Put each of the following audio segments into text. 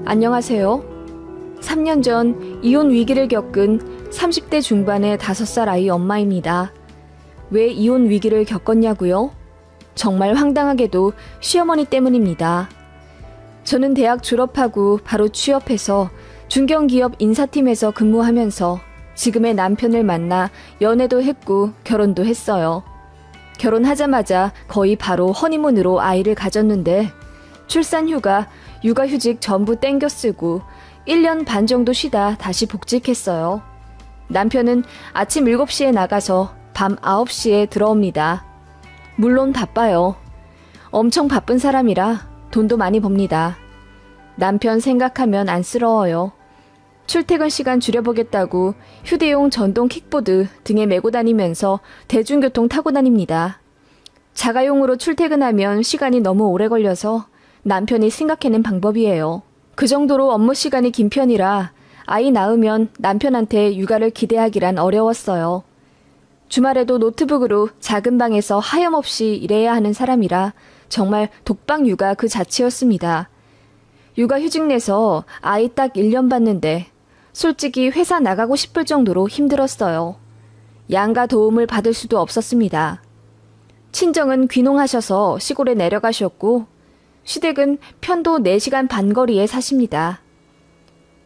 안녕하세요. 3년 전 이혼 위기를 겪은 30대 중반의 5살 아이 엄마입니다. 왜 이혼 위기를 겪었냐고요? 정말 황당하게도 시어머니 때문입니다. 저는 대학 졸업하고 바로 취업해서 중견기업 인사팀에서 근무하면서 지금의 남편을 만나 연애도 했고 결혼도 했어요. 결혼하자마자 거의 바로 허니문으로 아이를 가졌는데 출산휴가, 육아휴직 전부 땡겨 쓰고 1년 반 정도 쉬다 다시 복직했어요. 남편은 아침 7시에 나가서 밤 9시에 들어옵니다. 물론 바빠요. 엄청 바쁜 사람이라 돈도 많이 법니다. 남편 생각하면 안쓰러워요. 출퇴근 시간 줄여보겠다고 휴대용 전동 킥보드 등에 메고 다니면서 대중교통 타고 다닙니다. 자가용으로 출퇴근하면 시간이 너무 오래 걸려서 남편이 생각해낸 방법이에요. 그 정도로 업무 시간이 긴 편이라 아이 낳으면 남편한테 육아를 기대하기란 어려웠어요. 주말에도 노트북으로 작은 방에서 하염없이 일해야 하는 사람이라 정말 독방 육아 그 자체였습니다. 육아휴직 내서 아이 딱 1년 봤는데 솔직히 회사 나가고 싶을 정도로 힘들었어요. 양가 도움을 받을 수도 없었습니다. 친정은 귀농하셔서 시골에 내려가셨고 시댁은 편도 4시간 반 거리에 사십니다.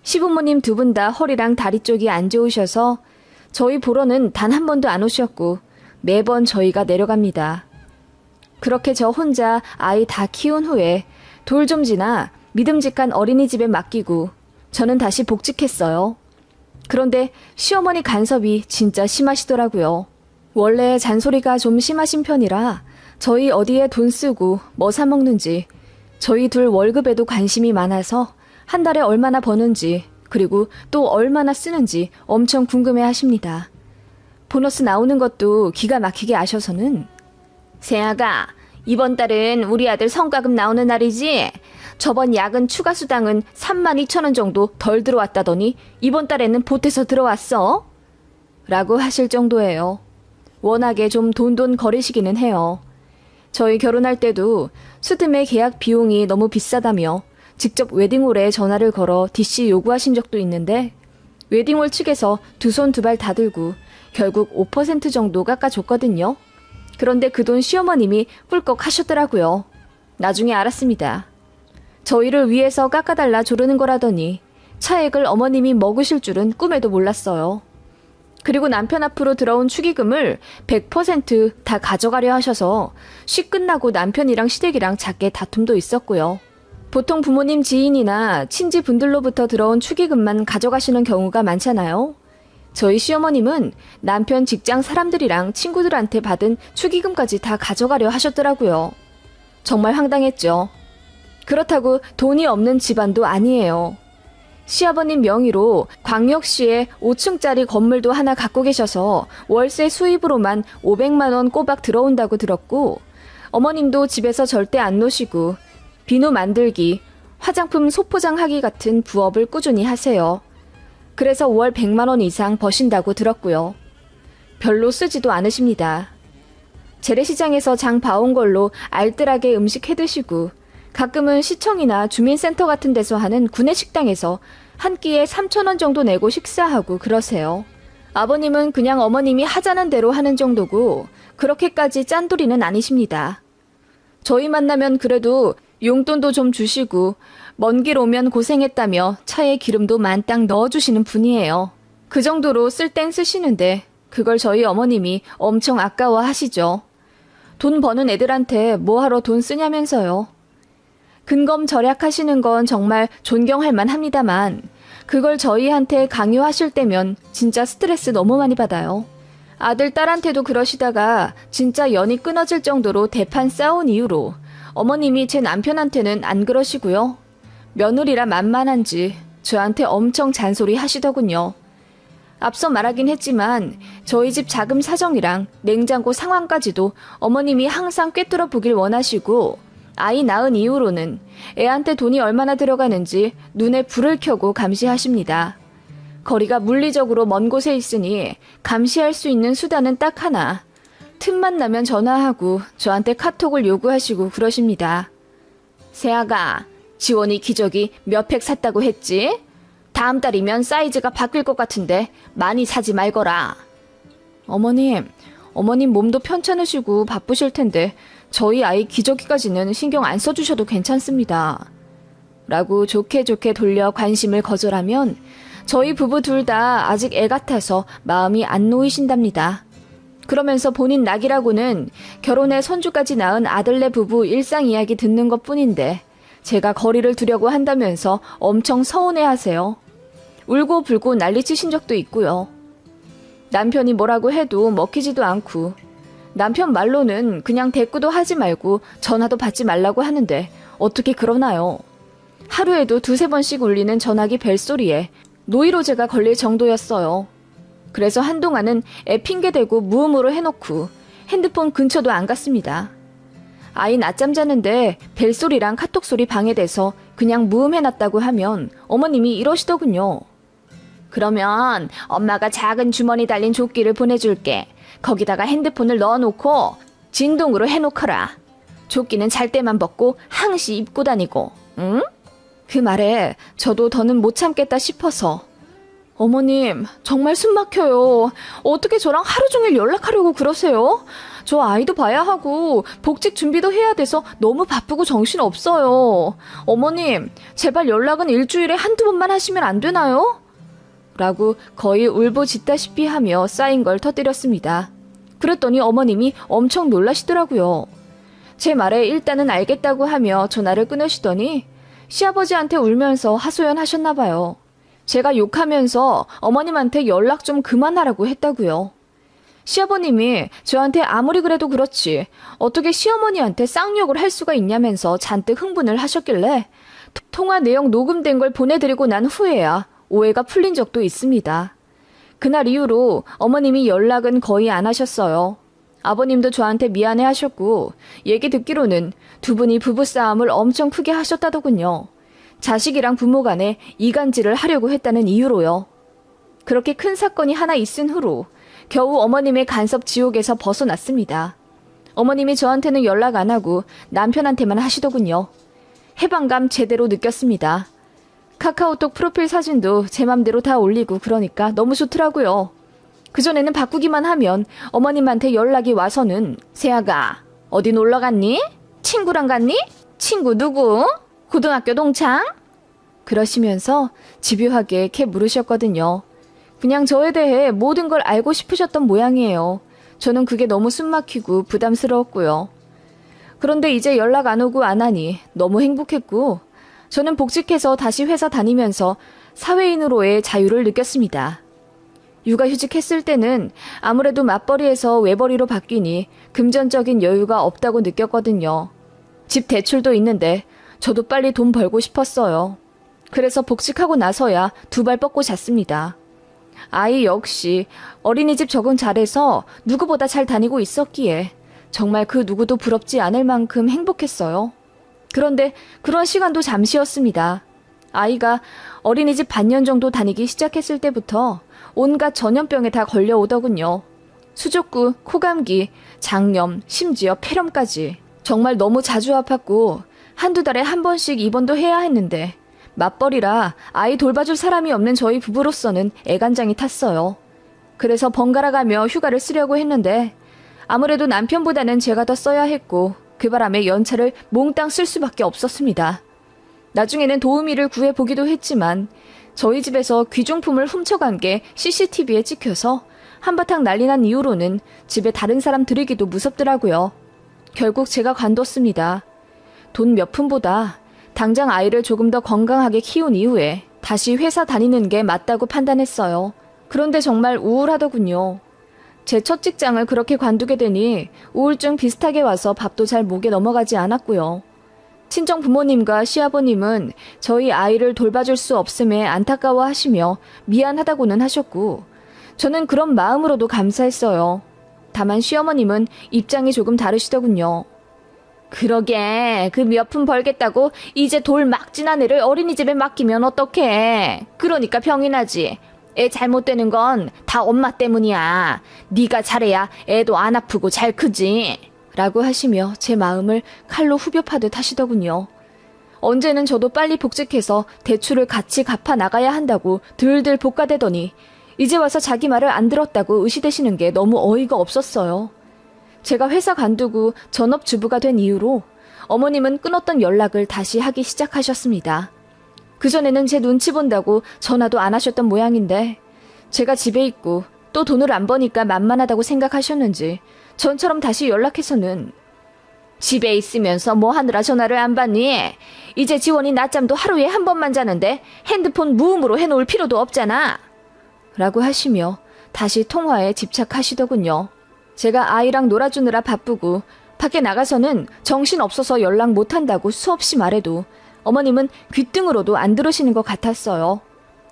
시부모님 두 분 다 허리랑 다리 쪽이 안 좋으셔서 저희 보러는 단 한 번도 안 오셨고 매번 저희가 내려갑니다. 그렇게 저 혼자 아이 다 키운 후에 돌 좀 지나 믿음직한 어린이집에 맡기고 저는 다시 복직했어요. 그런데 시어머니 간섭이 진짜 심하시더라고요. 원래 잔소리가 좀 심하신 편이라 저희 어디에 돈 쓰고 뭐 사 먹는지 저희 둘 월급에도 관심이 많아서 한 달에 얼마나 버는지 그리고 또 얼마나 쓰는지 엄청 궁금해 하십니다. 보너스 나오는 것도 기가 막히게 아셔서는 세아가 이번 달은 우리 아들 성과급 나오는 날이지? 저번 야근 추가 수당은 32,000원 정도 덜 들어왔다더니 이번 달에는 보태서 들어왔어? 라고 하실 정도예요. 워낙에 좀 돈돈 거리시기는 해요. 저희 결혼할 때도 수드메 계약 비용이 너무 비싸다며 직접 웨딩홀에 전화를 걸어 DC 요구하신 적도 있는데 웨딩홀 측에서 두 손 두 발 다 들고 결국 5% 정도 깎아줬거든요. 그런데 그 돈 시어머님이 꿀꺽 하셨더라고요. 나중에 알았습니다. 저희를 위해서 깎아달라 조르는 거라더니 차액을 어머님이 먹으실 줄은 꿈에도 몰랐어요. 그리고 남편 앞으로 들어온 축의금을 100% 가져가려 하셔서 시 끝나고 남편이랑 시댁이랑 작게 다툼도 있었고요. 보통 부모님 지인이나 친지분들로부터 들어온 축의금만 가져가시는 경우가 많잖아요. 저희 시어머님은 남편 직장 사람들이랑 친구들한테 받은 축의금까지 다 가져가려 하셨더라고요. 정말 황당했죠. 그렇다고 돈이 없는 집안도 아니에요. 시아버님 명의로 광역시에 5층짜리 건물도 하나 갖고 계셔서 월세 수입으로만 500만 원 꼬박 들어온다고 들었고 어머님도 집에서 절대 안 노시고 비누 만들기, 화장품 소포장하기 같은 부업을 꾸준히 하세요. 그래서 월 100만 원 이상 버신다고 들었고요. 별로 쓰지도 않으십니다. 재래시장에서 장 봐온 걸로 알뜰하게 음식 해드시고 가끔은 시청이나 주민센터 같은 데서 하는 구내식당에서 한 끼에 3,000원 정도 내고 식사하고 그러세요. 아버님은 그냥 어머님이 하자는 대로 하는 정도고 그렇게까지 짠돌이는 아니십니다. 저희 만나면 그래도 용돈도 좀 주시고 먼 길 오면 고생했다며 차에 기름도 만땅 넣어주시는 분이에요. 그 정도로 쓸 땐 쓰시는데 그걸 저희 어머님이 엄청 아까워하시죠. 돈 버는 애들한테 뭐하러 돈 쓰냐면서요. 근검 절약하시는 건 정말 존경할 만합니다만 그걸 저희한테 강요하실 때면 진짜 스트레스 너무 많이 받아요. 아들, 딸한테도 그러시다가 진짜 연이 끊어질 정도로 대판 싸운 이후로 어머님이 제 남편한테는 안 그러시고요. 며느리라 만만한지 저한테 엄청 잔소리 하시더군요. 앞서 말하긴 했지만 저희 집 자금 사정이랑 냉장고 상황까지도 어머님이 항상 꿰뚫어 보길 원하시고 아이 낳은 이후로는 애한테 돈이 얼마나 들어가는지 눈에 불을 켜고 감시하십니다. 거리가 물리적으로 먼 곳에 있으니 감시할 수 있는 수단은 딱 하나. 틈만 나면 전화하고 저한테 카톡을 요구하시고 그러십니다. 세아가, 지원이 기저귀 몇 팩 샀다고 했지? 다음 달이면 사이즈가 바뀔 것 같은데 많이 사지 말거라. 어머님 몸도 편찮으시고 바쁘실 텐데 저희 아이 기저귀까지는 신경 안 써주셔도 괜찮습니다. 라고 좋게 돌려 관심을 거절하면 저희 부부 둘 다 아직 애 같아서 마음이 안 놓이신답니다. 그러면서 본인 낙이라고는 결혼해 손주까지 낳은 아들네 부부 일상 이야기 듣는 것뿐인데 제가 거리를 두려고 한다면서 엄청 서운해하세요. 울고 불고 난리치신 적도 있고요. 남편이 뭐라고 해도 먹히지도 않고 남편 말로는 그냥 대꾸도 하지 말고 전화도 받지 말라고 하는데 어떻게 그러나요? 하루에도 2-3번씩 울리는 전화기 벨소리에 노이로제가 걸릴 정도였어요. 그래서 한동안은 애 핑계대고 무음으로 해놓고 핸드폰 근처도 안 갔습니다. 아이 낮잠 자는데 벨소리랑 카톡소리 방해돼서 그냥 무음해놨다고 하면 어머님이 이러시더군요. 그러면 엄마가 작은 주머니 달린 조끼를 보내줄게. 거기다가 핸드폰을 넣어놓고 진동으로 해놓거라. 조끼는 잘 때만 벗고 항시 입고 다니고, 응? 그 말에 저도 더는 못 참겠다 싶어서 어머님 정말 숨 막혀요. 어떻게 저랑 하루 종일 연락하려고 그러세요? 저 아이도 봐야 하고 복직 준비도 해야 돼서 너무 바쁘고 정신없어요. 어머님 제발 연락은 일주일에 1-2번만 하시면 안 되나요? 라고 거의 울부짖다시피 하며 쌓인 걸 터뜨렸습니다. 그랬더니 어머님이 엄청 놀라시더라고요. 제 말에 일단은 알겠다고 하며 전화를 끊으시더니 시아버지한테 울면서 하소연하셨나 봐요. 제가 욕하면서 어머님한테 연락 좀 그만하라고 했다고요. 시아버님이 저한테 아무리 그래도 그렇지 어떻게 시어머니한테 쌍욕을 할 수가 있냐면서 잔뜩 흥분을 하셨길래 통화 내용 녹음된 걸 보내드리고 난 후에야 오해가 풀린 적도 있습니다. 그날 이후로 어머님이 연락은 거의 안 하셨어요. 아버님도 저한테 미안해 하셨고 얘기 듣기로는 두 분이 부부싸움을 엄청 크게 하셨다더군요. 자식이랑 부모 간에 이간질을 하려고 했다는 이유로요. 그렇게 큰 사건이 하나 있은 후로 겨우 어머님의 간섭 지옥에서 벗어났습니다. 어머님이 저한테는 연락 안 하고 남편한테만 하시더군요. 해방감 제대로 느꼈습니다. 카카오톡 프로필 사진도 제 맘대로 다 올리고 그러니까 너무 좋더라고요. 그전에는 바꾸기만 하면 어머님한테 연락이 와서는 세아가 어디 놀러 갔니? 친구랑 갔니? 친구 누구? 고등학교 동창? 그러시면서 집요하게 캐 물으셨거든요. 그냥 저에 대해 모든 걸 알고 싶으셨던 모양이에요. 저는 그게 너무 숨막히고 부담스러웠고요. 그런데 이제 연락 안 오고 안 하니 너무 행복했고 저는 복직해서 다시 회사 다니면서 사회인으로의 자유를 느꼈습니다. 육아휴직했을 때는 아무래도 맞벌이에서 외벌이로 바뀌니 금전적인 여유가 없다고 느꼈거든요. 집 대출도 있는데 저도 빨리 돈 벌고 싶었어요. 그래서 복직하고 나서야 2발 뻗고 잤습니다. 아이 역시 어린이집 적응 잘해서 누구보다 잘 다니고 있었기에 정말 그 누구도 부럽지 않을 만큼 행복했어요. 그런데 그런 시간도 잠시였습니다. 아이가 어린이집 반년 정도 다니기 시작했을 때부터 온갖 전염병에 다 걸려오더군요. 수족구, 코감기, 장염, 심지어 폐렴까지. 정말 너무 자주 아팠고 1-2달에 1번씩 입원도 해야 했는데 맞벌이라 아이 돌봐줄 사람이 없는 저희 부부로서는 애간장이 탔어요. 그래서 번갈아가며 휴가를 쓰려고 했는데 아무래도 남편보다는 제가 더 써야 했고 그 바람에 연차를 몽땅 쓸 수밖에 없었습니다. 나중에는 도우미를 구해보기도 했지만 저희 집에서 귀중품을 훔쳐간 게 CCTV에 찍혀서 한바탕 난리난 이후로는 집에 다른 사람 들이기도 무섭더라고요. 결국 제가 관뒀습니다. 돈 몇 푼보다 당장 아이를 조금 더 건강하게 키운 이후에 다시 회사 다니는 게 맞다고 판단했어요. 그런데 정말 우울하더군요. 제 첫 직장을 그렇게 관두게 되니 우울증 비슷하게 와서 밥도 잘 목에 넘어가지 않았고요. 친정 부모님과 시아버님은 저희 아이를 돌봐줄 수 없음에 안타까워하시며 미안하다고는 하셨고 저는 그런 마음으로도 감사했어요. 다만 시어머님은 입장이 조금 다르시더군요. 그러게 그 몇 푼 벌겠다고 이제 돌 막 지난 애를 어린이집에 맡기면 어떡해. 그러니까 병이 나지. 애 잘못되는 건 다 엄마 때문이야. 네가 잘해야 애도 안 아프고 잘 크지. 라고 하시며 제 마음을 칼로 후벼 파듯 하시더군요. 언제는 저도 빨리 복직해서 대출을 같이 갚아 나가야 한다고 들들 볶아대더니 이제 와서 자기 말을 안 들었다고 의시되시는 게 너무 어이가 없었어요. 제가 회사 간두고 전업주부가 된 이후로 어머님은 끊었던 연락을 다시 하기 시작하셨습니다. 그전에는 제 눈치 본다고 전화도 안 하셨던 모양인데 제가 집에 있고 또 돈을 안 버니까 만만하다고 생각하셨는지 전처럼 다시 연락해서는 집에 있으면서 뭐 하느라 전화를 안 받니? 이제 지원이 낮잠도 하루에 한 번만 자는데 핸드폰 무음으로 해놓을 필요도 없잖아. 라고 하시며 다시 통화에 집착하시더군요. 제가 아이랑 놀아주느라 바쁘고 밖에 나가서는 정신없어서 연락 못한다고 수없이 말해도 어머님은 귓등으로도 안 들으시는 것 같았어요.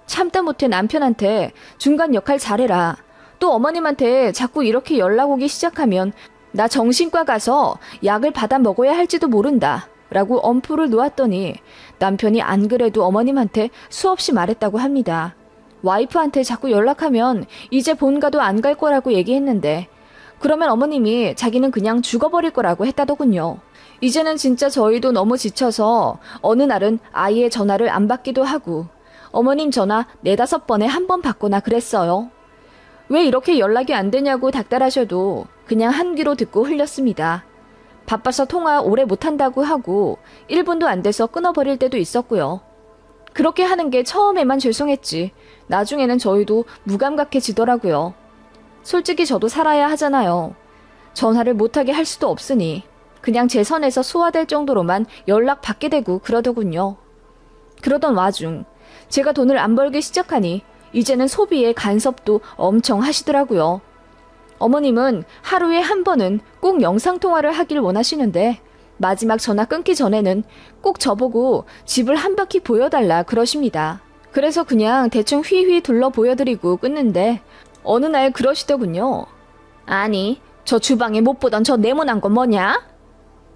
참다 못해 남편한테 중간 역할 잘해라. 또 어머님한테 자꾸 이렇게 연락 오기 시작하면 나 정신과 가서 약을 받아 먹어야 할지도 모른다. 라고 엄포를 놓았더니 남편이 안 그래도 어머님한테 수없이 말했다고 합니다. 와이프한테 자꾸 연락하면 이제 본가도 안 갈 거라고 얘기했는데 그러면 어머님이 자기는 그냥 죽어버릴 거라고 했다더군요. 이제는 진짜 저희도 너무 지쳐서 어느 날은 아이의 전화를 안 받기도 하고 어머님 전화 4-5번에 한 번 받거나 그랬어요. 왜 이렇게 연락이 안 되냐고 닥달하셔도 그냥 한 귀로 듣고 흘렸습니다. 바빠서 통화 오래 못한다고 하고 1분도 안 돼서 끊어버릴 때도 있었고요. 그렇게 하는 게 처음에만 죄송했지 나중에는 저희도 무감각해지더라고요. 솔직히 저도 살아야 하잖아요. 전화를 못하게 할 수도 없으니 그냥 제 선에서 소화될 정도로만 연락 받게 되고 그러더군요. 그러던 와중 제가 돈을 안 벌기 시작하니 이제는 소비에 간섭도 엄청 하시더라고요. 어머님은 하루에 한 번은 꼭 영상통화를 하길 원하시는데 마지막 전화 끊기 전에는 꼭 저보고 집을 한 바퀴 보여달라 그러십니다. 그래서 그냥 대충 휘휘 둘러 보여드리고 끊는데 어느 날 그러시더군요. 아니, 저 주방에 못 보던 저 네모난 건 뭐냐?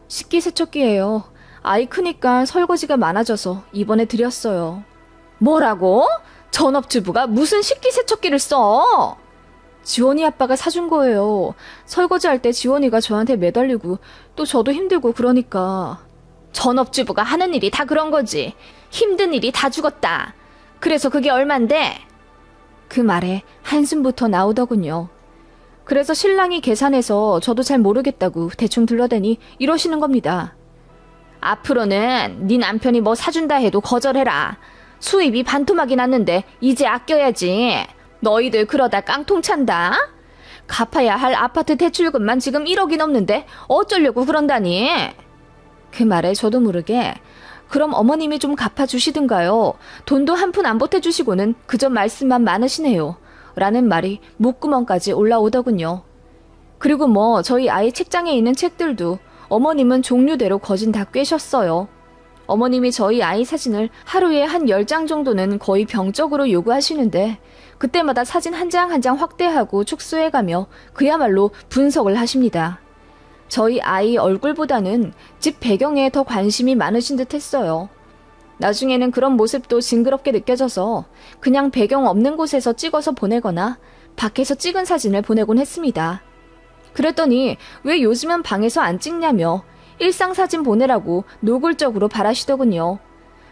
식기세척기예요. 아이 크니까 설거지가 많아져서 이번에 드렸어요. 뭐라고? 전업주부가 무슨 식기세척기를 써? 지원이 아빠가 사준 거예요. 설거지할 때 지원이가 저한테 매달리고 또 저도 힘들고 그러니까. 전업주부가 하는 일이 다 그런 거지. 힘든 일이 다 죽었다. 그래서 그게 얼만데? 그 말에 한숨부터 나오더군요. 그래서 신랑이 계산해서 저도 잘 모르겠다고 대충 둘러대니 이러시는 겁니다. 앞으로는 네 남편이 뭐 사준다 해도 거절해라. 수입이 반토막이 났는데 이제 아껴야지. 너희들 그러다 깡통 찬다. 갚아야 할 아파트 대출금만 지금 1억이 넘는데 어쩌려고 그런다니. 그 말에 저도 모르게 그럼 어머님이 좀 갚아주시든가요. 돈도 한 푼 안 보태주시고는 그저 말씀만 많으시네요. 라는 말이 목구멍까지 올라오더군요. 그리고 뭐 저희 아이 책장에 있는 책들도 어머님은 종류대로 거진 다 꿰셨어요. 어머님이 저희 아이 사진을 하루에 한 10장 정도는 거의 병적으로 요구하시는데 그때마다 사진 한 장 한 장 확대하고 축소해가며 그야말로 분석을 하십니다. 저희 아이 얼굴보다는 집 배경에 더 관심이 많으신 듯 했어요. 나중에는 그런 모습도 징그럽게 느껴져서 그냥 배경 없는 곳에서 찍어서 보내거나 밖에서 찍은 사진을 보내곤 했습니다. 그랬더니 왜 요즘은 방에서 안 찍냐며 일상사진 보내라고 노골적으로 바라시더군요.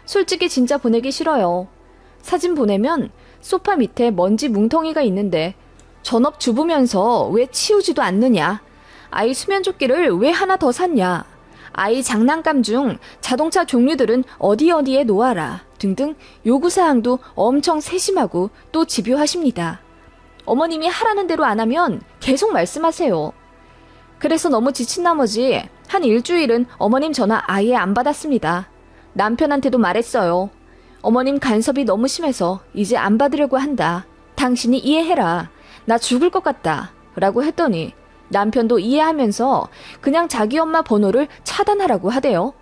솔직히 진짜 보내기 싫어요. 사진 보내면 소파 밑에 먼지 뭉텅이가 있는데 전업주부면서 왜 치우지도 않느냐? 아이 수면조끼를 왜 하나 더 샀냐? 아이 장난감 중 자동차 종류들은 어디에 놓아라 등등 요구사항도 엄청 세심하고 또 집요하십니다. 어머님이 하라는 대로 안 하면 계속 말씀하세요. 그래서 너무 지친 나머지 한 일주일은 어머님 전화 아예 안 받았습니다. 남편한테도 말했어요. 어머님 간섭이 너무 심해서 이제 안 받으려고 한다. 당신이 이해해라. 나 죽을 것 같다. 라고 했더니 남편도 이해하면서 그냥 자기 엄마 번호를 차단하라고 하대요.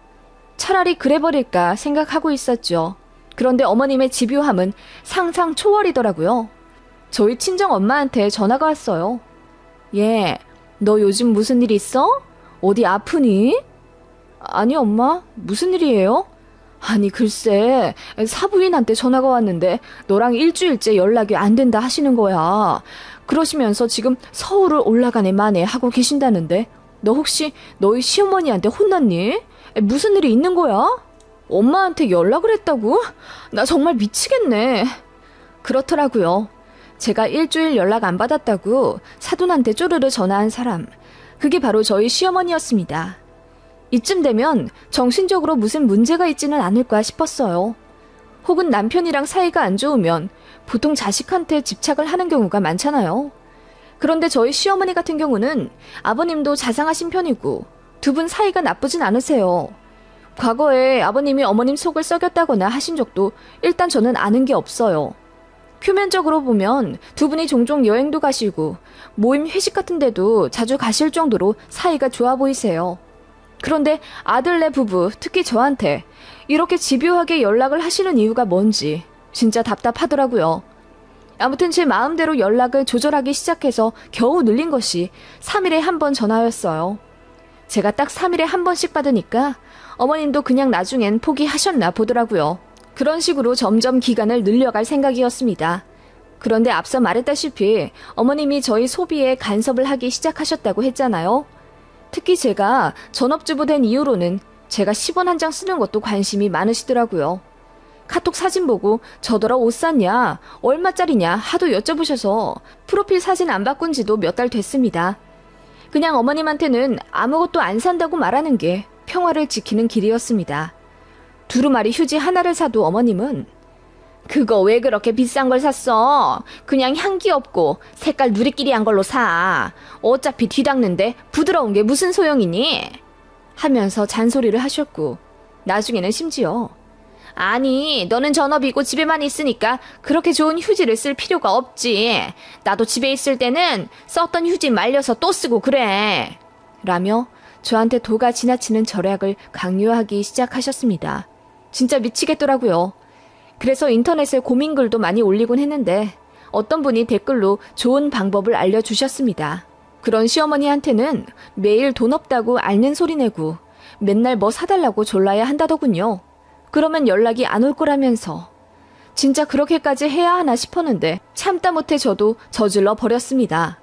차라리 그래버릴까 생각하고 있었죠. 그런데 어머님의 집요함은 상상 초월이더라고요. 저희 친정 엄마한테 전화가 왔어요. 얘, 너 요즘 무슨 일 있어? 어디 아프니? 아니 엄마, 무슨 일이에요? 아니 글쎄, 사부인한테 전화가 왔는데 너랑 일주일째 연락이 안 된다 하시는 거야. 그러시면서 지금 서울을 올라가네 마네 하고 계신다는데 너 혹시 너희 시어머니한테 혼났니? 무슨 일이 있는 거야? 엄마한테 연락을 했다고? 나 정말 미치겠네. 그렇더라고요. 제가 일주일 연락 안 받았다고 사돈한테 쪼르르 전화한 사람. 그게 바로 저희 시어머니였습니다. 이쯤 되면 정신적으로 무슨 문제가 있지는 않을까 싶었어요. 혹은 남편이랑 사이가 안 좋으면 보통 자식한테 집착을 하는 경우가 많잖아요. 그런데 저희 시어머니 같은 경우는 아버님도 자상하신 편이고 두 분 사이가 나쁘진 않으세요. 과거에 아버님이 어머님 속을 썩였다거나 하신 적도 일단 저는 아는 게 없어요. 표면적으로 보면 두 분이 종종 여행도 가시고 모임 회식 같은 데도 자주 가실 정도로 사이가 좋아 보이세요. 그런데 아들네 부부, 특히 저한테 이렇게 집요하게 연락을 하시는 이유가 뭔지 진짜 답답하더라고요. 아무튼 제 마음대로 연락을 조절하기 시작해서 겨우 늘린 것이 3일에 한 번 전화였어요. 제가 딱 3일에 한 번씩 받으니까 어머님도 그냥 나중엔 포기하셨나 보더라고요. 그런 식으로 점점 기간을 늘려갈 생각이었습니다. 그런데 앞서 말했다시피 어머님이 저희 소비에 간섭을 하기 시작하셨다고 했잖아요. 특히 제가 전업주부 된 이후로는 제가 10원 한 장 쓰는 것도 관심이 많으시더라고요. 카톡 사진 보고 저더러 옷 샀냐, 얼마짜리냐 하도 여쭤보셔서 프로필 사진 안 바꾼 지도 몇 달 됐습니다. 그냥 어머님한테는 아무것도 안 산다고 말하는 게 평화를 지키는 길이었습니다. 두루마리 휴지 하나를 사도 어머님은 그거 왜 그렇게 비싼 걸 샀어? 그냥 향기 없고 색깔 누리끼리한 걸로 사. 어차피 뒤닦는데 부드러운 게 무슨 소용이니? 하면서 잔소리를 하셨고 나중에는 심지어 아니 너는 전업이고 집에만 있으니까 그렇게 좋은 휴지를 쓸 필요가 없지. 나도 집에 있을 때는 썼던 휴지 말려서 또 쓰고 그래. 라며 저한테 도가 지나치는 절약을 강요하기 시작하셨습니다. 진짜 미치겠더라고요. 그래서 인터넷에 고민글도 많이 올리곤 했는데 어떤 분이 댓글로 좋은 방법을 알려주셨습니다. 그런 시어머니한테는 매일 돈 없다고 앓는 소리 내고 맨날 뭐 사달라고 졸라야 한다더군요. 그러면 연락이 안 올 거라면서. 진짜 그렇게까지 해야 하나 싶었는데 참다 못해 저도 저질러 버렸습니다.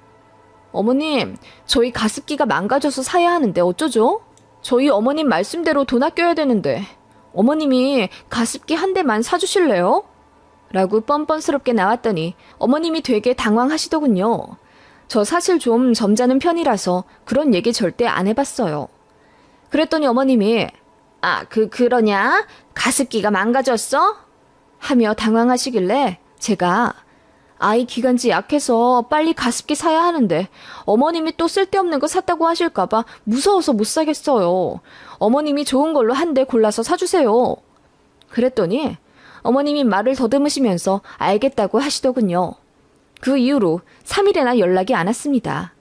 어머님, 저희 가습기가 망가져서 사야 하는데 어쩌죠? 저희 어머님 말씀대로 돈 아껴야 되는데 어머님이 가습기 한 대만 사주실래요? 라고 뻔뻔스럽게 나왔더니 어머님이 되게 당황하시더군요. 저 사실 좀 점잖은 편이라서 그런 얘기 절대 안 해봤어요. 그랬더니 어머님이 그러냐? 가습기가 망가졌어? 하며 당황하시길래 제가 아이 기관지 약해서 빨리 가습기 사야 하는데 어머님이 또 쓸데없는 거 샀다고 하실까봐 무서워서 못 사겠어요. 어머님이 좋은 걸로 한 대 골라서 사주세요. 그랬더니 어머님이 말을 더듬으시면서 알겠다고 하시더군요. 그 이후로 3일이나 연락이 안 왔습니다.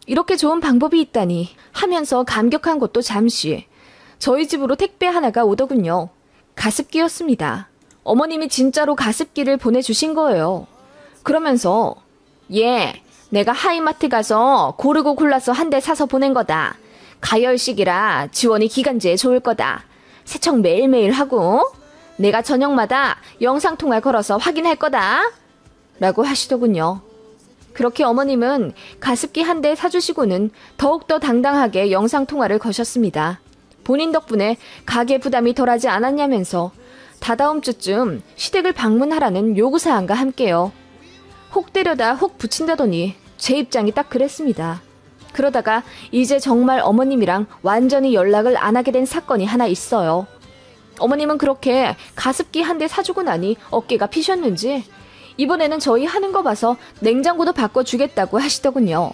이렇게 좋은 방법이 있다니 하면서 감격한 것도 잠시 저희 집으로 택배 하나가 오더군요. 가습기였습니다. 어머님이 진짜로 가습기를 보내주신 거예요. 그러면서 내가 하이마트 가서 고르고 골라서 한 대 사서 보낸 거다. 가열식이라 지원이 기간제에 좋을 거다. 세척 매일매일 하고 내가 저녁마다 영상통화 걸어서 확인할 거다. 라고 하시더군요. 그렇게 어머님은 가습기 한 대 사주시고는 더욱더 당당하게 영상통화를 거셨습니다. 본인 덕분에 가계 부담이 덜하지 않았냐면서 다다음 주쯤 시댁을 방문하라는 요구사항과 함께요. 혹 때려다 혹 붙인다더니 제 입장이 딱 그랬습니다. 그러다가 이제 정말 어머님이랑 완전히 연락을 안 하게 된 사건이 하나 있어요. 어머님은 그렇게 가습기 한 대 사주고 나니 어깨가 피셨는지 이번에는 저희 하는 거 봐서 냉장고도 바꿔주겠다고 하시더군요.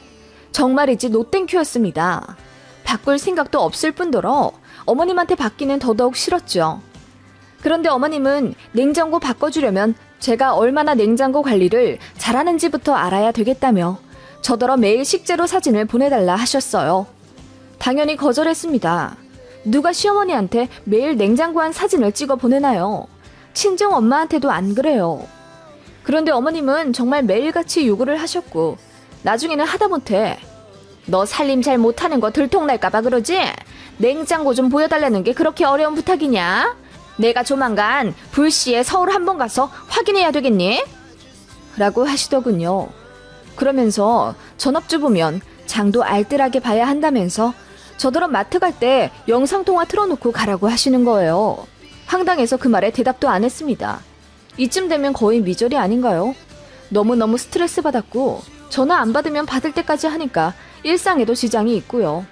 정말이지 노땡큐였습니다. 바꿀 생각도 없을 뿐더러 어머님한테 받기는 더더욱 싫었죠. 그런데 어머님은 냉장고 바꿔주려면 제가 얼마나 냉장고 관리를 잘하는지부터 알아야 되겠다며 저더러 매일 식재료 사진을 보내달라 하셨어요. 당연히 거절했습니다. 누가 시어머니한테 매일 냉장고 안 사진을 찍어 보내나요? 친정 엄마한테도 안 그래요. 그런데 어머님은 정말 매일같이 요구를 하셨고 나중에는 하다못해 너 살림 잘 못하는 거 들통날까봐 그러지? 냉장고 좀 보여달라는 게 그렇게 어려운 부탁이냐? 내가 조만간 불시에 서울 한번 가서 확인해야 되겠니? 라고 하시더군요. 그러면서 전업주부면 장도 알뜰하게 봐야 한다면서 저더러 마트 갈 때 영상통화 틀어놓고 가라고 하시는 거예요. 황당해서 그 말에 대답도 안 했습니다. 이쯤 되면 거의 미절이 아닌가요? 너무너무 스트레스 받았고 전화 안 받으면 받을 때까지 하니까 일상에도 지장이 있고요.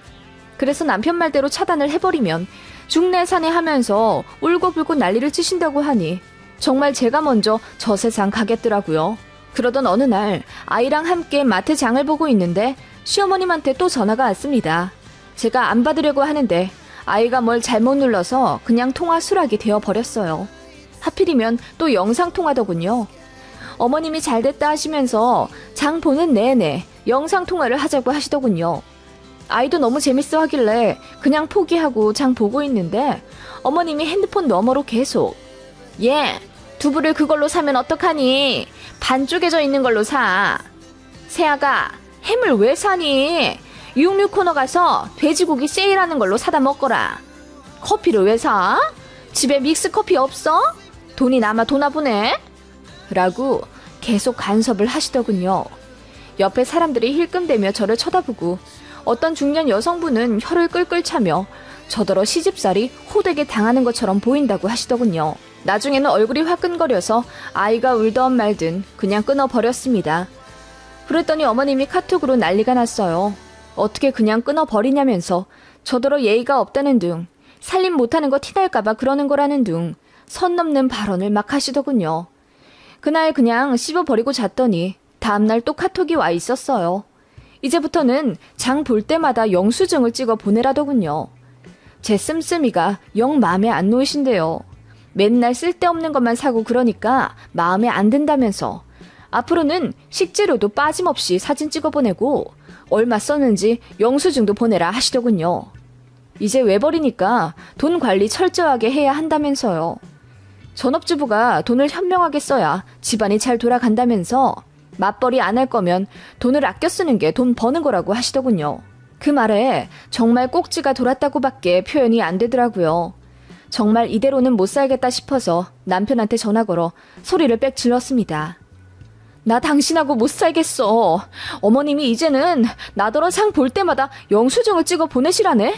그래서 남편 말대로 차단을 해버리면 중내산해 하면서 울고불고 난리를 치신다고 하니 정말 제가 먼저 저 세상 가겠더라고요. 그러던 어느 날 아이랑 함께 마트 장을 보고 있는데 시어머님한테 또 전화가 왔습니다. 제가 안 받으려고 하는데 아이가 뭘 잘못 눌러서 그냥 통화 수락이 되어버렸어요. 하필이면 또 영상통화더군요. 어머님이 잘됐다 하시면서 장 보는 내내 영상통화를 하자고 하시더군요. 아이도 너무 재밌어 하길래 그냥 포기하고 장 보고 있는데 어머님이 핸드폰 너머로 계속 얘, 두부를 그걸로 사면 어떡하니? 반 쪼개져 있는 걸로 사. 세아가 햄을 왜 사니? 66 코너 가서 돼지고기 세일하는 걸로 사다 먹거라. 커피를 왜 사? 집에 믹스커피 없어? 돈이 남아 도나 보네? 라고 계속 간섭을 하시더군요. 옆에 사람들이 힐끔대며 저를 쳐다보고 어떤 중년 여성분은 혀를 끌끌 차며 저더러 시집살이 호되게 당하는 것처럼 보인다고 하시더군요. 나중에는 얼굴이 화끈거려서 아이가 울던 말든 그냥 끊어버렸습니다. 그랬더니 어머님이 카톡으로 난리가 났어요. 어떻게 그냥 끊어버리냐면서 저더러 예의가 없다는 둥, 살림 못하는 거 티날까봐 그러는 거라는 둥 선 넘는 발언을 막 하시더군요. 그날 그냥 씹어버리고 잤더니 다음날 또 카톡이 와 있었어요. 이제부터는 장 볼 때마다 영수증을 찍어 보내라더군요. 제 씀씀이가 영 마음에 안 놓이신데요. 맨날 쓸데없는 것만 사고 그러니까 마음에 안 든다면서 앞으로는 식재료도 빠짐없이 사진 찍어 보내고 얼마 썼는지 영수증도 보내라 하시더군요. 이제 외벌이니까 돈 관리 철저하게 해야 한다면서요. 전업주부가 돈을 현명하게 써야 집안이 잘 돌아간다면서 맞벌이 안 할 거면 돈을 아껴 쓰는 게 돈 버는 거라고 하시더군요. 그 말에 정말 꼭지가 돌았다고밖에 표현이 안 되더라고요. 정말 이대로는 못 살겠다 싶어서 남편한테 전화 걸어 소리를 빽 질렀습니다. 나 당신하고 못 살겠어. 어머님이 이제는 나더러 장 볼 때마다 영수증을 찍어 보내시라네?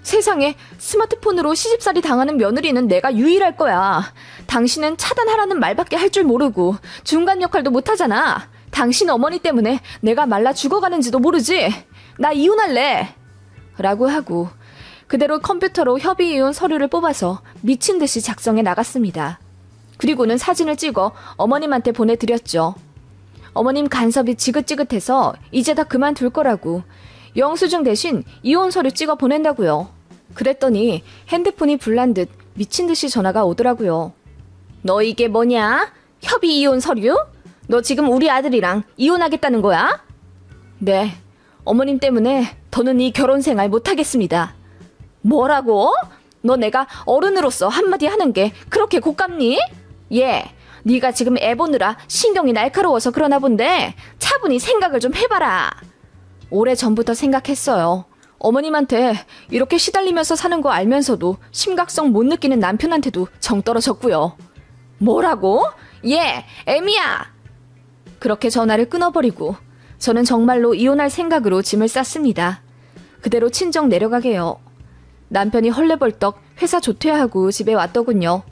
세상에 스마트폰으로 시집살이 당하는 며느리는 내가 유일할 거야. 당신은 차단하라는 말밖에 할 줄 모르고 중간 역할도 못하잖아. 당신 어머니 때문에 내가 말라 죽어가는지도 모르지. 나 이혼할래. 라고 하고 그대로 컴퓨터로 협의이혼 서류를 뽑아서 미친 듯이 작성해 나갔습니다. 그리고는 사진을 찍어 어머님한테 보내드렸죠. 어머님 간섭이 지긋지긋해서 이제 다 그만둘 거라고 영수증 대신 이혼 서류 찍어 보낸다고요. 그랬더니 핸드폰이 불난 듯 미친 듯이 전화가 오더라고요. 너 이게 뭐냐? 협의 이혼 서류? 너 지금 우리 아들이랑 이혼하겠다는 거야? 네, 어머님 때문에 더는 이 결혼 생활 못하겠습니다. 뭐라고? 너 내가 어른으로서 한마디 하는 게 그렇게 곶감니? 예, 네가 지금 애 보느라 신경이 날카로워서 그러나 본데 차분히 생각을 좀 해봐라. 오래전부터 생각했어요. 어머님한테 이렇게 시달리면서 사는 거 알면서도 심각성 못 느끼는 남편한테도 정 떨어졌고요. 뭐라고? 예, 애미야! 그렇게 전화를 끊어버리고 저는 정말로 이혼할 생각으로 짐을 쌌습니다. 그대로 친정 내려가게요. 남편이 헐레벌떡 회사 조퇴하고 집에 왔더군요.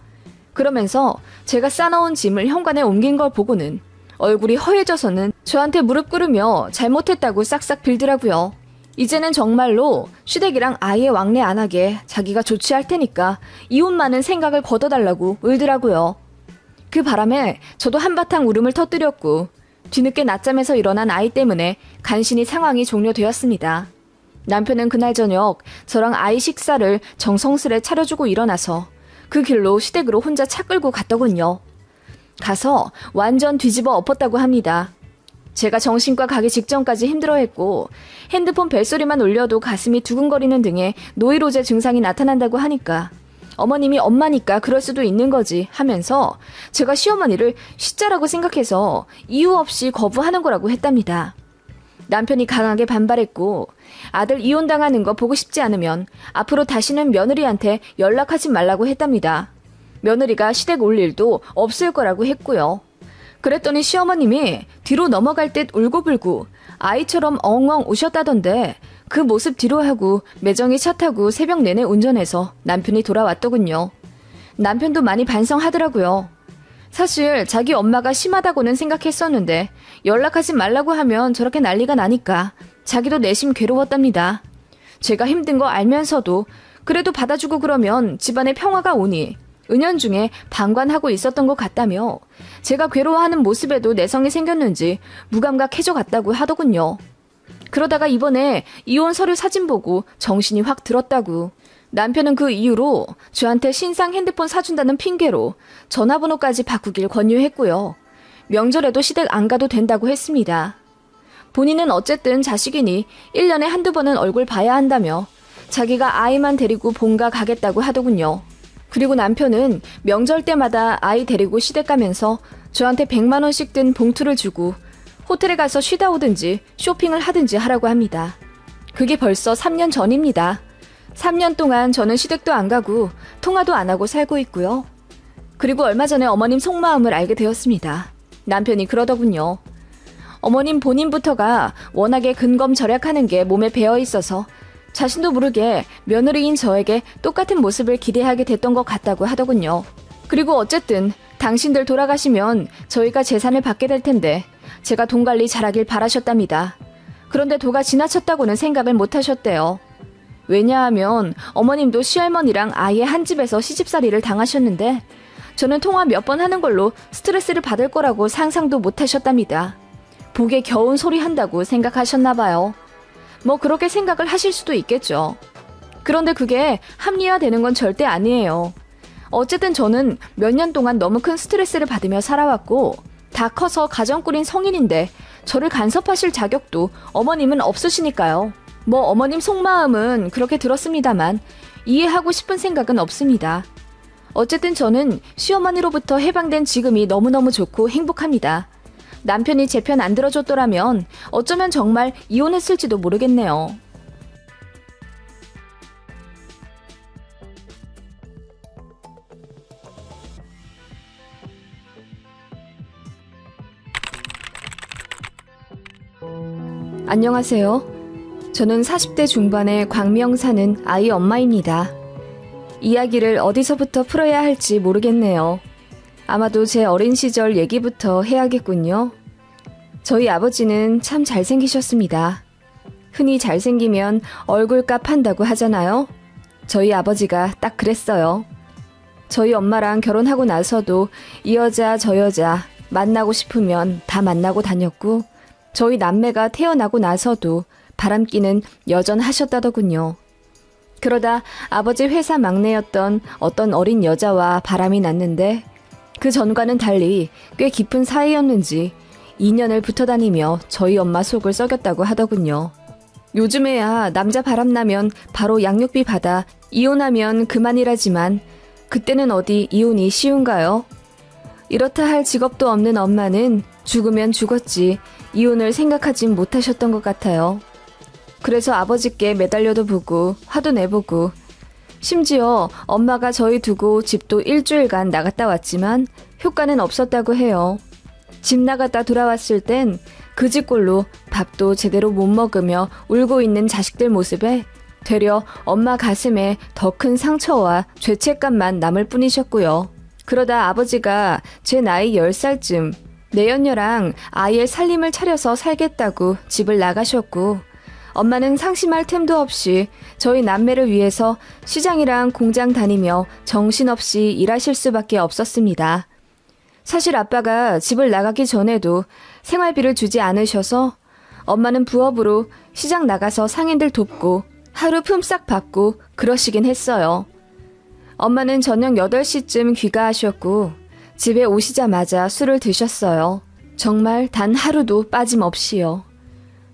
그러면서 제가 싸놓은 짐을 현관에 옮긴 걸 보고는 얼굴이 허해져서는 저한테 무릎 꿇으며 잘못했다고 싹싹 빌더라고요. 이제는 정말로 시댁이랑 아예 왕래 안 하게 자기가 조치할 테니까 이혼만은 생각을 걷어달라고 울더라고요. 그 바람에 저도 한바탕 울음을 터뜨렸고 뒤늦게 낮잠에서 일어난 아이 때문에 간신히 상황이 종료되었습니다. 남편은 그날 저녁 저랑 아이 식사를 정성스레 차려주고 일어나서 그 길로 시댁으로 혼자 차 끌고 갔더군요. 가서 완전 뒤집어 엎었다고 합니다. 제가 정신과 가기 직전까지 힘들어했고 핸드폰 벨소리만 울려도 가슴이 두근거리는 등의 노이로제 증상이 나타난다고 하니까 어머님이 엄마니까 그럴 수도 있는 거지 하면서 제가 시어머니를 시자라고 생각해서 이유 없이 거부하는 거라고 했답니다. 남편이 강하게 반발했고 아들 이혼당하는 거 보고 싶지 않으면 앞으로 다시는 며느리한테 연락하지 말라고 했답니다. 며느리가 시댁 올 일도 없을 거라고 했고요. 그랬더니 시어머님이 뒤로 넘어갈 듯 울고불고 아이처럼 엉엉 우셨다던데 그 모습 뒤로 하고 매정히 차 타고 새벽 내내 운전해서 남편이 돌아왔더군요. 남편도 많이 반성하더라고요. 사실 자기 엄마가 심하다고는 생각했었는데 연락하지 말라고 하면 저렇게 난리가 나니까 자기도 내심 괴로웠답니다. 제가 힘든 거 알면서도 그래도 받아주고 그러면 집안에 평화가 오니 은연중에 방관하고 있었던 것 같다며 제가 괴로워하는 모습에도 내성이 생겼는지 무감각해져 갔다고 하더군요. 그러다가 이번에 이혼 서류 사진 보고 정신이 확 들었다고. 남편은 그 이후로 저한테 신상 핸드폰 사준다는 핑계로 전화번호까지 바꾸길 권유했고요. 명절에도 시댁 안 가도 된다고 했습니다. 본인은 어쨌든 자식이니 1년에 한두 번은 얼굴 봐야 한다며 자기가 아이만 데리고 본가 가겠다고 하더군요. 그리고 남편은 명절 때마다 아이 데리고 시댁 가면서 저한테 100만 원씩 든 봉투를 주고 호텔에 가서 쉬다 오든지 쇼핑을 하든지 하라고 합니다. 그게 벌써 3년 전입니다. 3년 동안 저는 시댁도 안 가고 통화도 안 하고 살고 있고요. 그리고 얼마 전에 어머님 속마음을 알게 되었습니다. 남편이 그러더군요. 어머님 본인부터가 워낙에 근검절약하는 게 몸에 배어 있어서 자신도 모르게 며느리인 저에게 똑같은 모습을 기대하게 됐던 것 같다고 하더군요. 그리고 어쨌든 당신들 돌아가시면 저희가 재산을 받게 될 텐데 제가 돈 관리 잘하길 바라셨답니다. 그런데 도가 지나쳤다고는 생각을 못 하셨대요. 왜냐하면 어머님도 시할머니랑 아예 한 집에서 시집살이를 당하셨는데 저는 통화 몇 번 하는 걸로 스트레스를 받을 거라고 상상도 못 하셨답니다. 복에 겨운 소리 한다고 생각하셨나 봐요. 뭐 그렇게 생각을 하실 수도 있겠죠. 그런데 그게 합리화되는 건 절대 아니에요. 어쨌든 저는 몇 년 동안 너무 큰 스트레스를 받으며 살아왔고 다 커서 가정 꾸린 성인인데 저를 간섭하실 자격도 어머님은 없으시니까요. 뭐 어머님 속마음은 그렇게 들었습니다만 이해하고 싶은 생각은 없습니다. 어쨌든 저는 시어머니로부터 해방된 지금이 너무너무 좋고 행복합니다. 남편이 제 편 안 들어줬더라면 어쩌면 정말 이혼했을지도 모르겠네요. 안녕하세요. 저는 40대 중반의 광명 사는 아이 엄마입니다. 이야기를 어디서부터 풀어야 할지 모르겠네요. 아마도 제 어린 시절 얘기부터 해야겠군요. 저희 아버지는 참 잘생기셨습니다. 흔히 잘생기면 얼굴값 한다고 하잖아요. 저희 아버지가 딱 그랬어요. 저희 엄마랑 결혼하고 나서도 이 여자 저 여자 만나고 싶으면 다 만나고 다녔고 저희 남매가 태어나고 나서도 바람기는 여전하셨다더군요. 그러다 아버지 회사 막내였던 어떤 어린 여자와 바람이 났는데 그 전과는 달리 꽤 깊은 사이였는지 2년을 붙어 다니며 저희 엄마 속을 썩였다고 하더군요. 요즘에야 남자 바람나면 바로 양육비 받아 이혼하면 그만이라지만 그때는 어디 이혼이 쉬운가요? 이렇다 할 직업도 없는 엄마는 죽으면 죽었지 이혼을 생각하진 못하셨던 것 같아요. 그래서 아버지께 매달려도 보고 화도 내보고 심지어 엄마가 저희 두고 집도 일주일간 나갔다 왔지만 효과는 없었다고 해요. 집 나갔다 돌아왔을 땐 그 집 꼴로 밥도 제대로 못 먹으며 울고 있는 자식들 모습에 되려 엄마 가슴에 더 큰 상처와 죄책감만 남을 뿐이셨고요. 그러다 아버지가 제 나이 10살쯤 내연녀랑 아이의 살림을 차려서 살겠다고 집을 나가셨고 엄마는 상심할 틈도 없이 저희 남매를 위해서 시장이랑 공장 다니며 정신없이 일하실 수밖에 없었습니다. 사실 아빠가 집을 나가기 전에도 생활비를 주지 않으셔서 엄마는 부업으로 시장 나가서 상인들 돕고 하루 품삯 받고 그러시긴 했어요. 엄마는 저녁 8시쯤 귀가하셨고 집에 오시자마자 술을 드셨어요. 정말 단 하루도 빠짐없이요.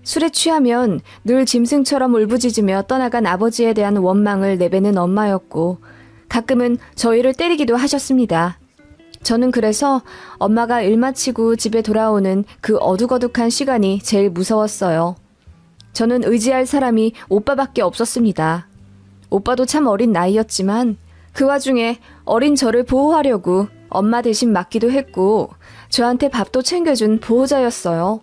술에 취하면 늘 짐승처럼 울부짖으며 떠나간 아버지에 대한 원망을 내뱉는 엄마였고 가끔은 저희를 때리기도 하셨습니다. 저는 그래서 엄마가 일 마치고 집에 돌아오는 그 어둑어둑한 시간이 제일 무서웠어요. 저는 의지할 사람이 오빠밖에 없었습니다. 오빠도 참 어린 나이였지만 그 와중에 어린 저를 보호하려고 엄마 대신 맡기도 했고 저한테 밥도 챙겨준 보호자였어요.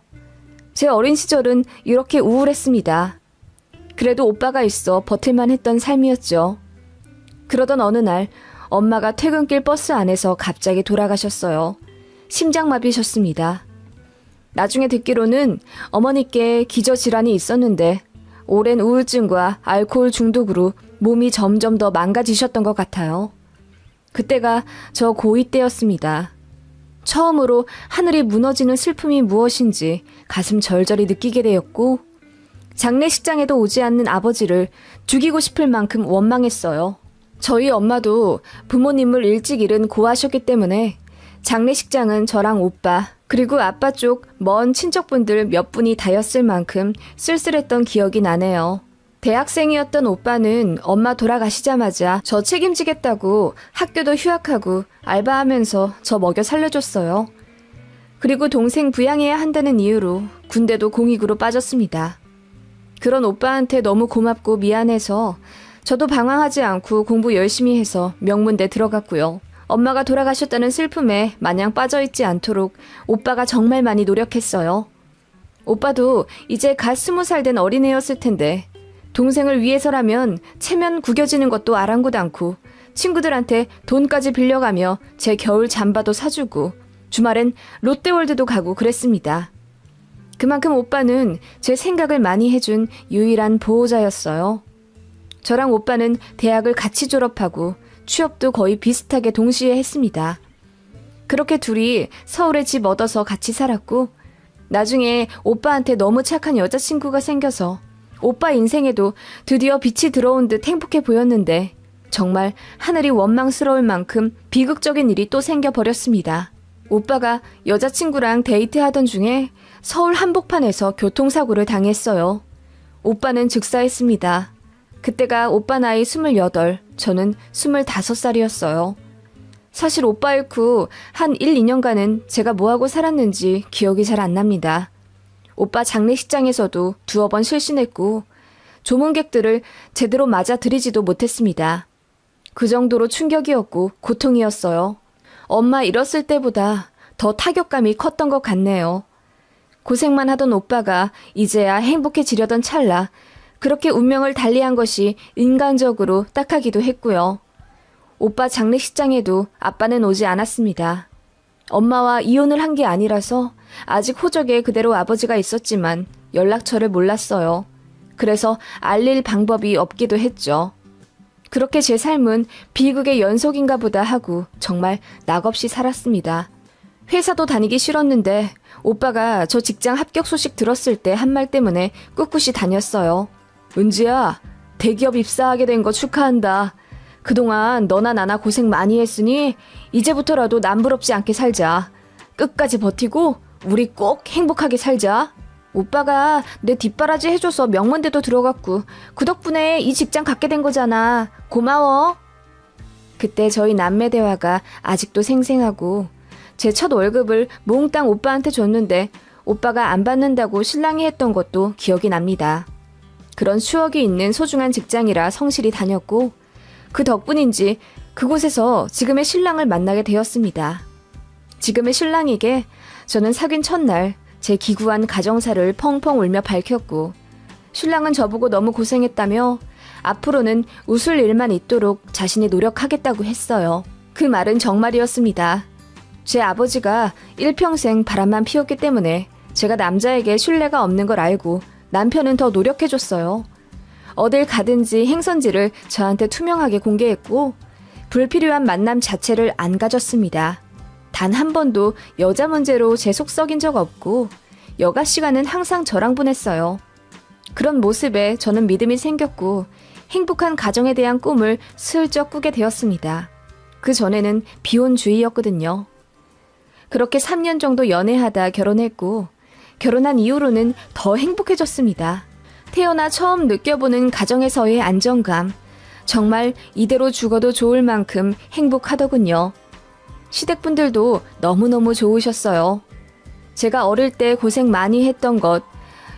제 어린 시절은 이렇게 우울했습니다. 그래도 오빠가 있어 버틸만 했던 삶이었죠. 그러던 어느 날 엄마가 퇴근길 버스 안에서 갑자기 돌아가셨어요. 심장마비셨습니다. 나중에 듣기로는 어머니께 기저질환이 있었는데 오랜 우울증과 알코올 중독으로 몸이 점점 더 망가지셨던 것 같아요. 그때가 저 고2 때였습니다. 처음으로 하늘이 무너지는 슬픔이 무엇인지 가슴 절절히 느끼게 되었고 장례식장에도 오지 않는 아버지를 죽이고 싶을 만큼 원망했어요. 저희 엄마도 부모님을 일찍 잃은 고아셨기 때문에 장례식장은 저랑 오빠 그리고 아빠 쪽 먼 친척분들 몇 분이 다였을 만큼 쓸쓸했던 기억이 나네요. 대학생이었던 오빠는 엄마 돌아가시자마자 저 책임지겠다고 학교도 휴학하고 알바하면서 저 먹여 살려줬어요. 그리고 동생 부양해야 한다는 이유로 군대도 공익으로 빠졌습니다. 그런 오빠한테 너무 고맙고 미안해서 저도 방황하지 않고 공부 열심히 해서 명문대 들어갔고요. 엄마가 돌아가셨다는 슬픔에 마냥 빠져있지 않도록 오빠가 정말 많이 노력했어요. 오빠도 이제 갓 20살 된 어린애였을 텐데 동생을 위해서라면 체면 구겨지는 것도 아랑곳 않고 친구들한테 돈까지 빌려가며 제 겨울 잠바도 사주고 주말엔 롯데월드도 가고 그랬습니다. 그만큼 오빠는 제 생각을 많이 해준 유일한 보호자였어요. 저랑 오빠는 대학을 같이 졸업하고 취업도 거의 비슷하게 동시에 했습니다. 그렇게 둘이 서울에 집 얻어서 같이 살았고 나중에 오빠한테 너무 착한 여자친구가 생겨서 오빠 인생에도 드디어 빛이 들어온 듯 행복해 보였는데 정말 하늘이 원망스러울 만큼 비극적인 일이 또 생겨버렸습니다. 오빠가 여자친구랑 데이트하던 중에 서울 한복판에서 교통사고를 당했어요. 오빠는 즉사했습니다. 그때가 오빠 나이 28, 저는 25살이었어요. 사실 오빠 잃고 한 1, 2년간은 제가 뭐하고 살았는지 기억이 잘 안 납니다. 오빠 장례식장에서도 두어 번 실신했고 조문객들을 제대로 맞아들이지도 못했습니다. 그 정도로 충격이었고 고통이었어요. 엄마 잃었을 때보다 더 타격감이 컸던 것 같네요. 고생만 하던 오빠가 이제야 행복해지려던 찰나 그렇게 운명을 달리한 것이 인간적으로 딱하기도 했고요. 오빠 장례식장에도 아빠는 오지 않았습니다. 엄마와 이혼을 한 게 아니라서 아직 호적에 그대로 아버지가 있었지만 연락처를 몰랐어요. 그래서 알릴 방법이 없기도 했죠. 그렇게 제 삶은 비극의 연속인가 보다 하고 정말 낙없이 살았습니다. 회사도 다니기 싫었는데 오빠가 저 직장 합격 소식 들었을 때 한 말 때문에 꿋꿋이 다녔어요. 은지야, 대기업 입사하게 된 거 축하한다. 그동안 너나 나나 고생 많이 했으니 이제부터라도 남부럽지 않게 살자. 끝까지 버티고 우리 꼭 행복하게 살자. 오빠가 내 뒷바라지 해줘서 명문대도 들어갔고 그 덕분에 이 직장 갖게 된 거잖아. 고마워. 그때 저희 남매 대화가 아직도 생생하고 제 첫 월급을 몽땅 오빠한테 줬는데 오빠가 안 받는다고 신랑이 했던 것도 기억이 납니다. 그런 추억이 있는 소중한 직장이라 성실히 다녔고 그 덕분인지 그곳에서 지금의 신랑을 만나게 되었습니다. 지금의 신랑에게 저는 사귄 첫날 제 기구한 가정사를 펑펑 울며 밝혔고 신랑은 저보고 너무 고생했다며 앞으로는 웃을 일만 있도록 자신이 노력하겠다고 했어요. 그 말은 정말이었습니다. 제 아버지가 일평생 바람만 피웠기 때문에 제가 남자에게 신뢰가 없는 걸 알고 남편은 더 노력해줬어요. 어딜 가든지 행선지를 저한테 투명하게 공개했고 불필요한 만남 자체를 안 가졌습니다. 단 한 번도 여자 문제로 제 속 썩인 적 없고 여가 시간은 항상 저랑 보냈어요. 그런 모습에 저는 믿음이 생겼고 행복한 가정에 대한 꿈을 슬쩍 꾸게 되었습니다. 그 전에는 비혼주의였거든요. 그렇게 3년 정도 연애하다 결혼했고 결혼한 이후로는 더 행복해졌습니다. 태어나 처음 느껴보는 가정에서의 안정감. 정말 이대로 죽어도 좋을 만큼 행복하더군요. 시댁분들도 너무너무 좋으셨어요. 제가 어릴 때 고생 많이 했던 것,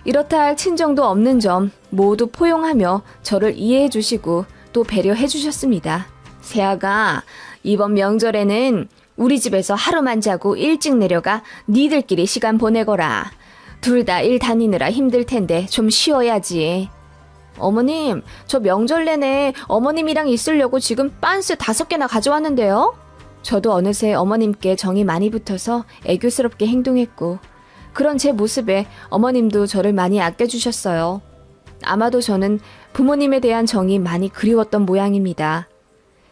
이렇다 할 친정도 없는 점 모두 포용하며 저를 이해해 주시고 또 배려해 주셨습니다. 세아가 이번 명절에는 우리 집에서 하루만 자고 일찍 내려가 니들끼리 시간 보내거라. 둘 다 일 다니느라 힘들 텐데 좀 쉬어야지. 어머님, 저 명절 내내 어머님이랑 있으려고 지금 빤스 5개나 가져왔는데요? 저도 어느새 어머님께 정이 많이 붙어서 애교스럽게 행동했고, 그런 제 모습에 어머님도 저를 많이 아껴주셨어요. 아마도 저는 부모님에 대한 정이 많이 그리웠던 모양입니다.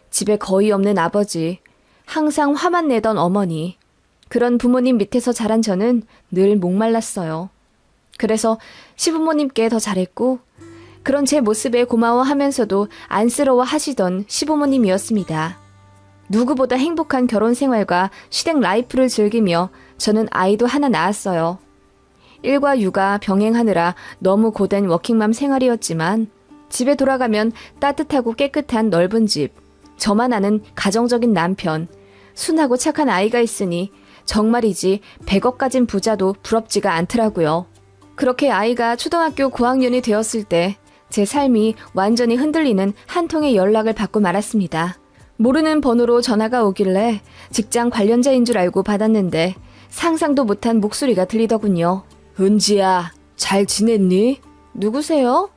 집에 거의 없는 아버지, 항상 화만 내던 어머니, 그런 부모님 밑에서 자란 저는 늘 목말랐어요. 그래서 시부모님께 더 잘했고, 그런 제 모습에 고마워하면서도 안쓰러워 하시던 시부모님이었습니다. 누구보다 행복한 결혼 생활과 시댁 라이프를 즐기며 저는 아이도 하나 낳았어요. 일과 육아 병행하느라 너무 고된 워킹맘 생활이었지만 집에 돌아가면 따뜻하고 깨끗한 넓은 집, 저만 아는 가정적인 남편, 순하고 착한 아이가 있으니 정말이지 100억 가진 부자도 부럽지가 않더라고요. 그렇게 아이가 초등학교 고학년이 되었을 때 제 삶이 완전히 흔들리는 한 통의 연락을 받고 말았습니다. 모르는 번호로 전화가 오길래 직장 관련자인 줄 알고 받았는데 상상도 못한 목소리가 들리더군요. 은지야, 잘 지냈니? 누구세요?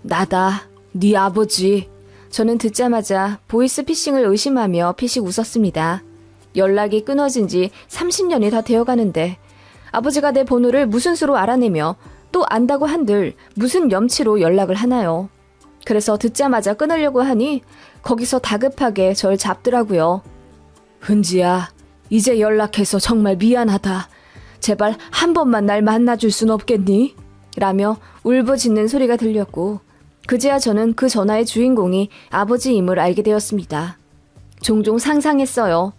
나다, 네 아버지. 저는 듣자마자 보이스피싱을 의심하며 피식 웃었습니다. 연락이 끊어진 지 30년이 다 되어가는데 아버지가 내 번호를 무슨 수로 알아내며 또 안다고 한들 무슨 염치로 연락을 하나요? 그래서 듣자마자 끊으려고 하니 거기서 다급하게 절 잡더라고요. 은지야, 이제 연락해서 정말 미안하다. 제발 한 번만 날 만나줄 순 없겠니? 라며 울부짖는 소리가 들렸고 그제야 저는 그 전화의 주인공이 아버지임을 알게 되었습니다. 종종 상상했어요.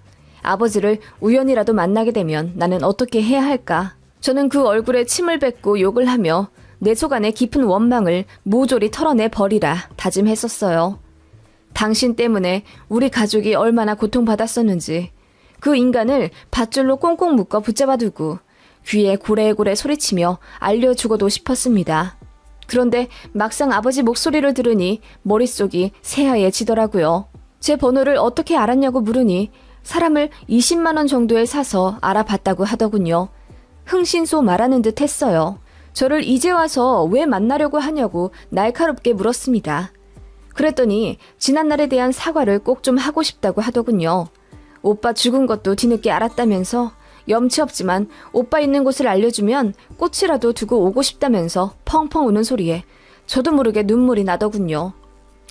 아버지를 우연이라도 만나게 되면 나는 어떻게 해야 할까? 저는 그 얼굴에 침을 뱉고 욕을 하며 내 속 안의 깊은 원망을 모조리 털어내 버리라 다짐했었어요. 당신 때문에 우리 가족이 얼마나 고통받았었는지 그 인간을 밧줄로 꽁꽁 묶어 붙잡아두고 귀에 고래고래 소리치며 알려주고도 싶었습니다. 그런데 막상 아버지 목소리를 들으니 머릿속이 새하얘지더라고요. 제 번호를 어떻게 알았냐고 물으니 사람을 20만 원 정도에 사서 알아봤다고 하더군요. 흥신소 말하는 듯 했어요. 저를 이제 와서 왜 만나려고 하냐고 날카롭게 물었습니다. 그랬더니 지난날에 대한 사과를 꼭 좀 하고 싶다고 하더군요. 오빠 죽은 것도 뒤늦게 알았다면서 염치 없지만 오빠 있는 곳을 알려주면 꽃이라도 두고 오고 싶다면서 펑펑 우는 소리에 저도 모르게 눈물이 나더군요.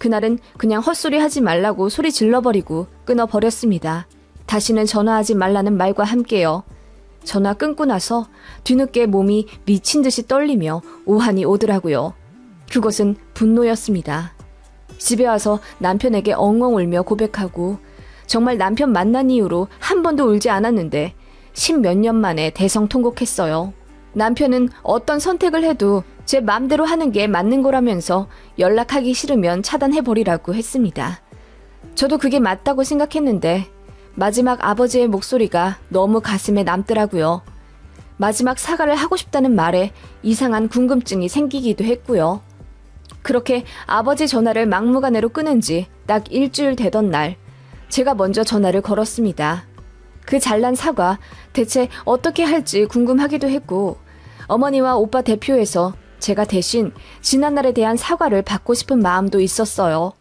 그날은 그냥 헛소리 하지 말라고 소리 질러버리고 끊어버렸습니다. 다시는 전화하지 말라는 말과 함께요. 전화 끊고 나서 뒤늦게 몸이 미친 듯이 떨리며 오한이 오더라고요. 그것은 분노였습니다. 집에 와서 남편에게 엉엉 울며 고백하고 정말 남편 만난 이후로 한 번도 울지 않았는데 10몇 년 만에 대성통곡했어요. 남편은 어떤 선택을 해도 제 맘대로 하는 게 맞는 거라면서 연락하기 싫으면 차단해버리라고 했습니다. 저도 그게 맞다고 생각했는데 마지막 아버지의 목소리가 너무 가슴에 남더라고요. 마지막 사과를 하고 싶다는 말에 이상한 궁금증이 생기기도 했고요. 그렇게 아버지 전화를 막무가내로 끊은 지 딱 일주일 되던 날 제가 먼저 전화를 걸었습니다. 그 잘난 사과 대체 어떻게 할지 궁금하기도 했고 어머니와 오빠 대표에서 제가 대신 지난날에 대한 사과를 받고 싶은 마음도 있었어요.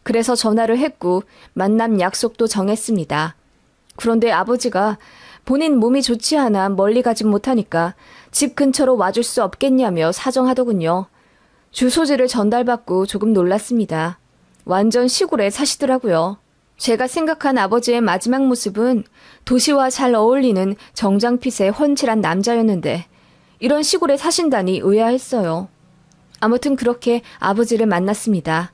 그래서 전화를 했고 만남 약속도 정했습니다. 그런데 아버지가 본인 몸이 좋지 않아 멀리 가지 못하니까 집 근처로 와줄 수 없겠냐며 사정하더군요. 주소지를 전달받고 조금 놀랐습니다. 완전 시골에 사시더라고요. 제가 생각한 아버지의 마지막 모습은 도시와 잘 어울리는 정장핏의 훤칠한 남자였는데 이런 시골에 사신다니 의아했어요. 아무튼 그렇게 아버지를 만났습니다.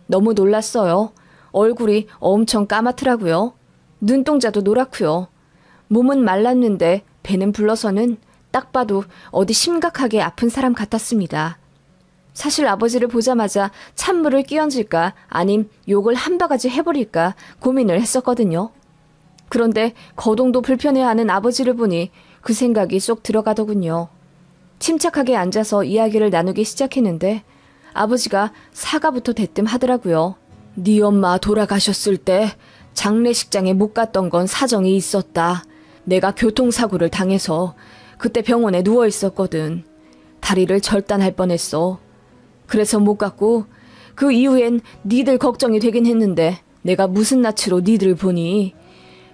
너무 놀랐어요. 얼굴이 엄청 까맣더라고요. 눈동자도 노랗고요. 몸은 말랐는데 배는 불러서는 딱 봐도 어디 심각하게 아픈 사람 같았습니다. 사실 아버지를 보자마자 찬물을 끼얹을까 아님 욕을 한 바가지 해버릴까 고민을 했었거든요. 그런데 거동도 불편해하는 아버지를 보니 그 생각이 쏙 들어가더군요. 침착하게 앉아서 이야기를 나누기 시작했는데 아버지가 사과부터 대뜸 하더라고요. 네 엄마 돌아가셨을 때 장례식장에 못 갔던 건 사정이 있었다. 내가 교통사고를 당해서 그때 병원에 누워 있었거든. 다리를 절단할 뻔했어. 그래서 못 갔고 그 이후엔 니들 걱정이 되긴 했는데 내가 무슨 낯으로 니들 보니.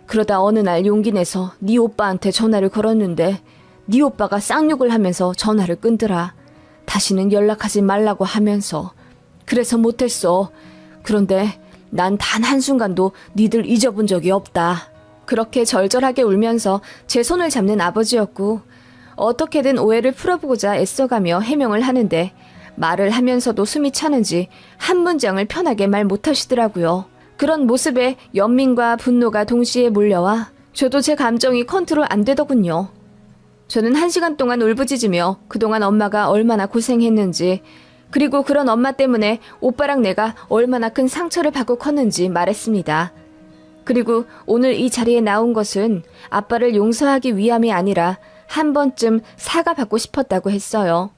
그러다 어느 날 용기 내서 니 오빠한테 전화를 걸었는데 니 오빠가 쌍욕을 하면서 전화를 끊더라. 다시는 연락하지 말라고 하면서. 그래서 못했어. 그런데 난 단 한순간도 니들 잊어본 적이 없다. 그렇게 절절하게 울면서 제 손을 잡는 아버지였고 어떻게든 오해를 풀어보고자 애써가며 해명을 하는데 말을 하면서도 숨이 차는지 한 문장을 편하게 말 못하시더라고요. 그런 모습에 연민과 분노가 동시에 몰려와 저도 제 감정이 컨트롤 안 되더군요. 저는 1시간 동안 울부짖으며 그동안 엄마가 얼마나 고생했는지 그리고 그런 엄마 때문에 오빠랑 내가 얼마나 큰 상처를 받고 컸는지 말했습니다. 그리고 오늘 이 자리에 나온 것은 아빠를 용서하기 위함이 아니라 한 번쯤 사과받고 싶었다고 했어요.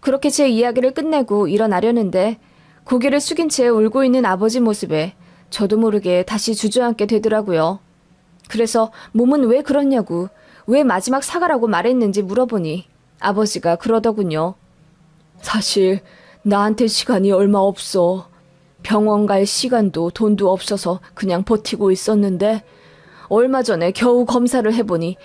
그렇게 제 이야기를 끝내고 일어나려는데 고개를 숙인 채 울고 있는 아버지 모습에 저도 모르게 다시 주저앉게 되더라고요. 그래서 몸은 왜 그러냐고, 왜 마지막 사과라고 말했는지 물어보니 아버지가 그러더군요. 사실 나한테 시간이 얼마 없어. 병원 갈 시간도 돈도 없어서 그냥 버티고 있었는데 얼마 전에 겨우 검사를 해보니